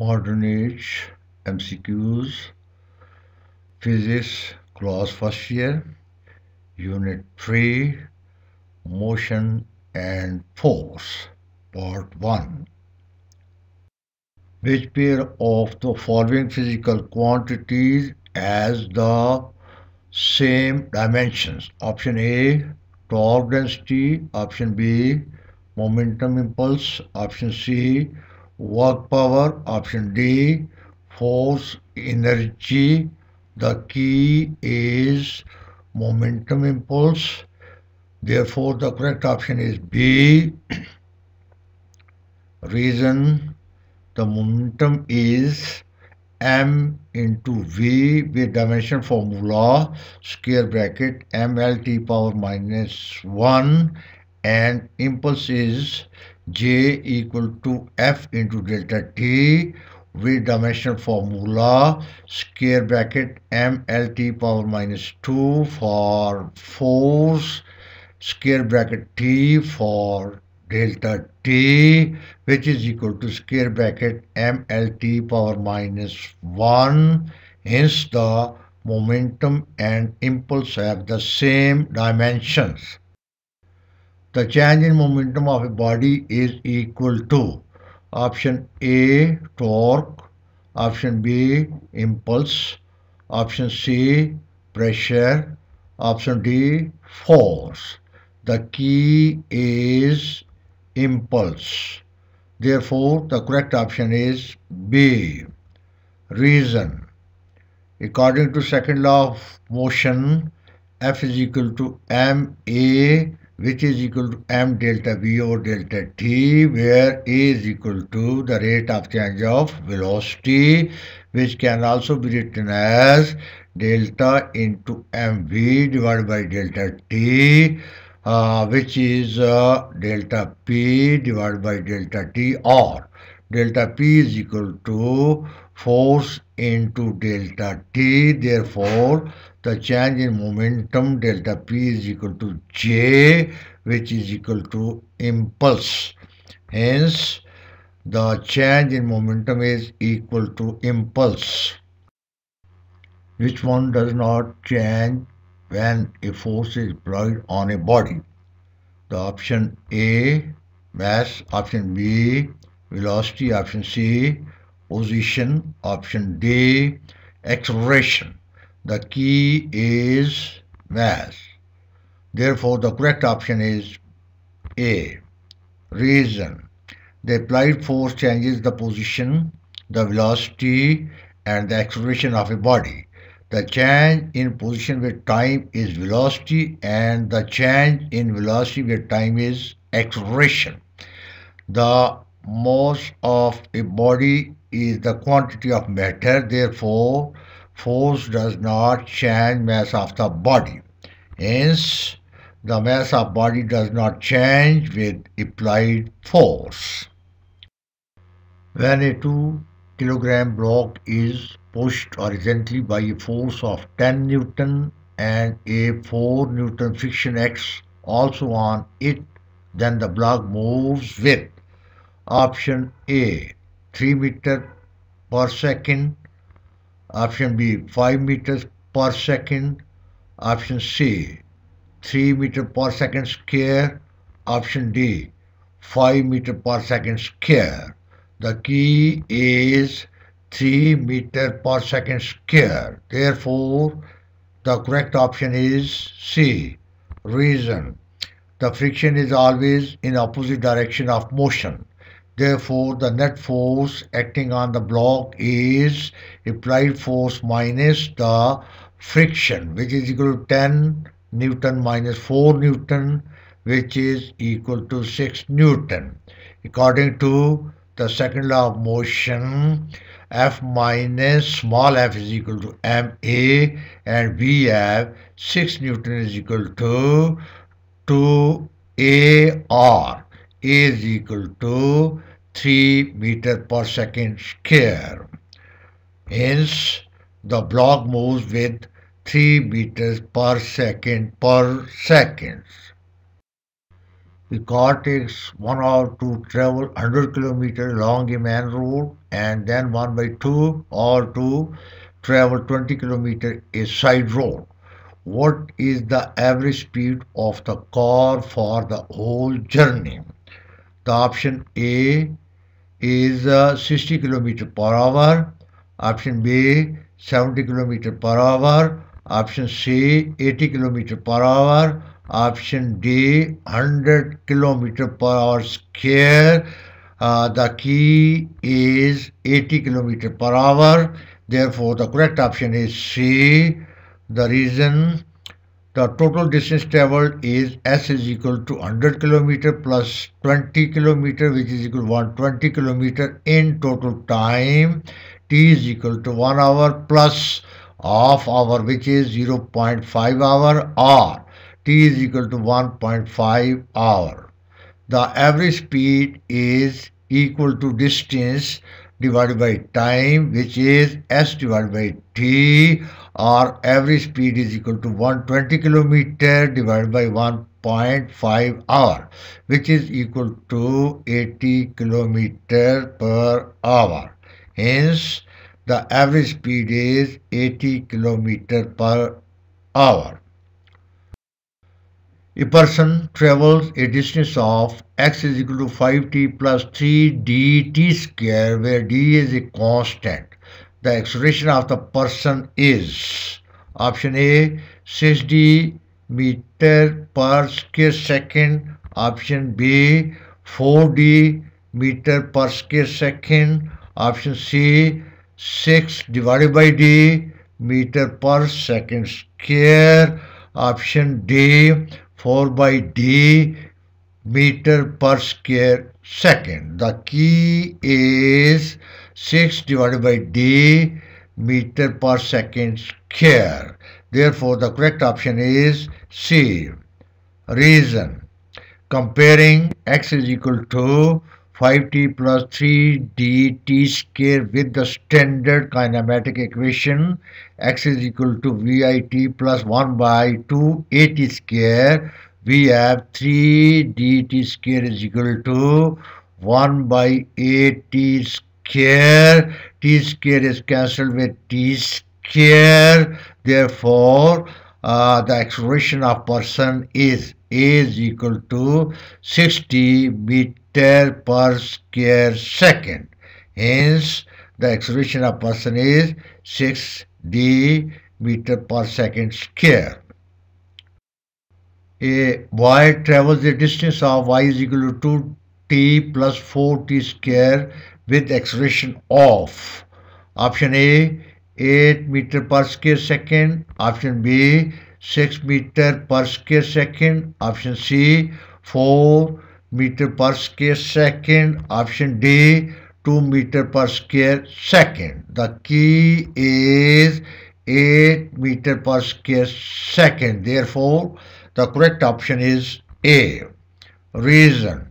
Modern Age, MCQs, Physics, Class First Year, Unit 3, Motion and Force, Part 1. Which pair of the following physical quantities has the same dimensions? Option A, torque density. Option B, momentum impulse. Option C, work power. Option D, force energy. The key is momentum impulse. Therefore, the correct option is B. Reason: the momentum is m into v with dimension formula square bracket mlt power minus 1, and impulse is j equal to f into delta t with dimension formula square bracket mlt power minus 2 for force square bracket t for delta t, which is equal to square bracket mlt power minus 1. Hence the momentum and impulse have the same dimensions. The change in momentum of a body is equal to option A, torque. Option B, impulse. Option C, pressure. Option D, force. The key is impulse. Therefore, the correct option is B. Reason: according to second law of motion, F is equal to ma, which is equal to m delta v over delta t, where a is equal to the rate of change of velocity, which can also be written as delta into mv divided by delta t, which is delta p divided by delta t, or delta p is equal to force into delta t. Therefore, the change in momentum delta p is equal to j, which is equal to impulse. Hence, the change in momentum is equal to impulse. Which one does not change when a force is applied on a body? The option A, mass. Option B, velocity. Option C, position. Option D, acceleration. The key is mass. Therefore, the correct option is A. Reason: the applied force changes the position, the velocity, and the acceleration of a body. The change in position with time is velocity, and the change in velocity with time is acceleration. The mass of a body is the quantity of matter. Therefore, force does not change mass of the body. Hence, the mass of body does not change with applied force. When a 2 kg block is pushed horizontally by a force of 10 Newton and a 4 Newton friction acts also on it, then the block moves with option A, 3 meters per second. Option B, 5 meters per second. Option C, 3 meters per second square. Option D, 5 meters per second square. The key is 3 meters per second square. Therefore, the correct option is C. Reason: the friction is always in opposite direction of motion. Therefore, the net force acting on the block is applied force minus the friction, which is equal to 10 Newton minus 4 Newton, which is equal to 6 Newton. According to the second law of motion, F minus small f is equal to ma, and we have 6 Newton is equal to 2ar. A is equal to 3 meters per second square. Hence, the block moves with 3 meters per second per second. A car takes 1 hour to travel 100 kilometers along a main road and then 1 by 2 or to travel 20 kilometers a side road. What is the average speed of the car for the whole journey? The option A is 60 km per hour, option B 70 km per hour, option C 80 km per hour, option D 100 km per hour square. The key is 80 km per hour. Therefore, the correct option is C. The reason, the total distance traveled is S is equal to 100 km plus 20 km, which is equal to 120 km in total time. T is equal to 1 hour plus half hour, which is 0.5 hour, or T is equal to 1.5 hour. The average speed is equal to distance divided by time, which is S divided by T, or average speed is equal to 120 km divided by 1.5 hour, which is equal to 80 km per hour. Hence, the average speed is 80 km per hour. A person travels a distance of x is equal to 5t plus 3 dt square, where d is a constant. The acceleration of the person is option A 6d meter per square second, option B 4d meter per square second, option C 6 divided by d meter per second square, option D 4 by d meter per square second. The key is 6 divided by d meter per second square. Therefore, the correct option is C. Reason: comparing x is equal to 5t plus 3 dt square with the standard kinematic equation x is equal to vit plus 1 by 2 at square, we have 3 dt square is equal to 1 by 8t square. T square is cancelled with t square. Therefore, the acceleration of person is A is equal to 60 meter per square second. Hence, the acceleration of person is 6d meter per second square. A boy travels a distance of y is equal to 2t plus 4t square with acceleration of option A 8 meter per square second, option B 6 meter per square second, option C 4 meter per square second, option D 2 meter per square second. The key is 8 meter per square second. Therefore, the correct option is A. Reason: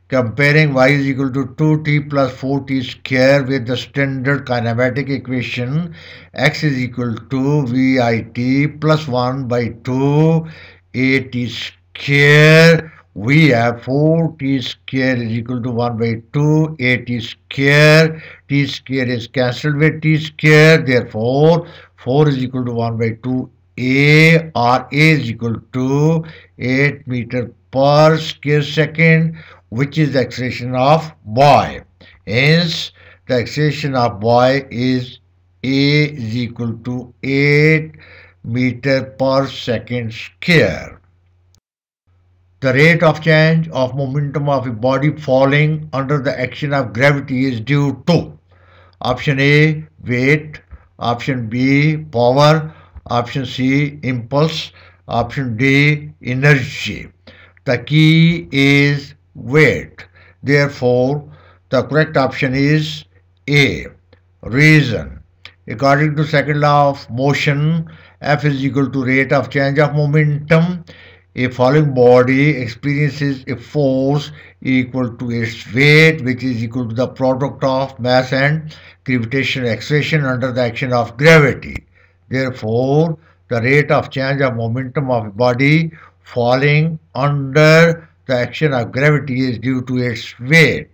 comparing y is equal to 2t plus 4t square with the standard kinematic equation x is equal to vit plus 1 by 2 at square, we have 4t square is equal to 1 by 2 at square. T square is cancelled with t square. Therefore, 4 is equal to 1 by 2 A, or A is equal to 8 meter per square second, which is the acceleration of boy. Hence, the acceleration of boy is A is equal to 8 meter per second square. The rate of change of momentum of a body falling under the action of gravity is due to option A weight, option B power, option C impulse, option D energy. The key is weight. Therefore, the correct option is A. Reason: according to second law of motion, F is equal to rate of change of momentum. A falling body experiences a force equal to its weight, which is equal to the product of mass and gravitational acceleration under the action of gravity. Therefore, the rate of change of momentum of a body falling under the action of gravity is due to its weight.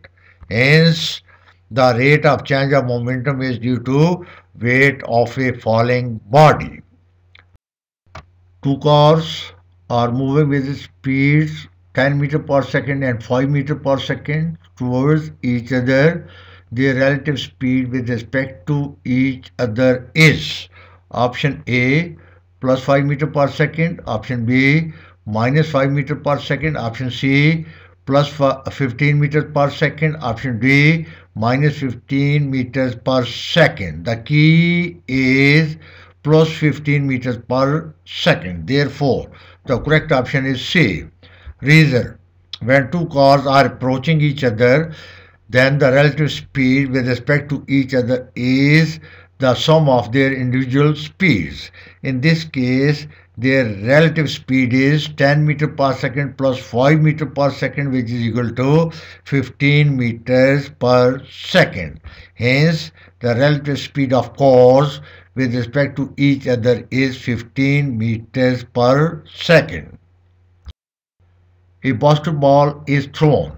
Hence, the rate of change of momentum is due to weight of a falling body. Two cars are moving with speeds 10 meter per second and 5 meter per second towards each other. Their relative speed with respect to each other is option A plus 5 meter per second, option B minus 5 meter per second, option C plus 15 meters per second, option D minus 15 meters per second. The key is plus 15 meters per second. Therefore, the correct option is C. Reason: when two cars are approaching each other, then the relative speed with respect to each other is the sum of their individual speeds. In this case, their relative speed is 10 meter per second plus 5 meter per second, which is equal to 15 meters per second. Hence, the relative speed of cars with respect to each other is 15 meters per second. A basketball is thrown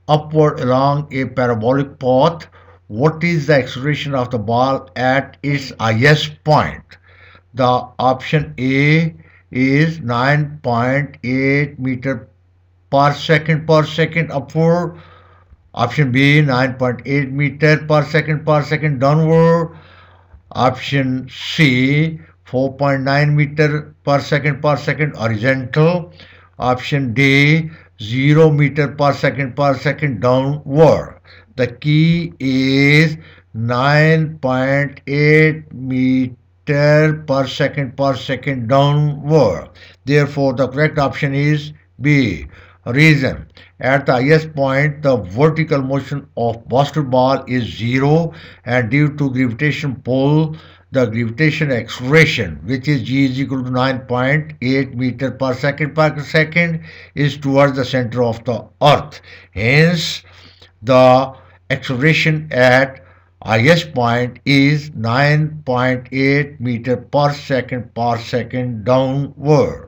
upward along a parabolic path. What is the acceleration of the ball at its highest point? The option A is 9.8 meter per second upward. Option B 9.8 meter per second downward. Option C 4.9 meter per second horizontal. Option D 0 meter per second downward. The key is 9.8 meter per second downward. Therefore, the correct option is B. Reason: at the highest point, the vertical motion of basketball is zero, and due to gravitation pull, the gravitation acceleration, which is g is equal to 9.8 meter per second, is towards the center of the earth. Hence, the acceleration at highest point is 9.8 meter per second downward.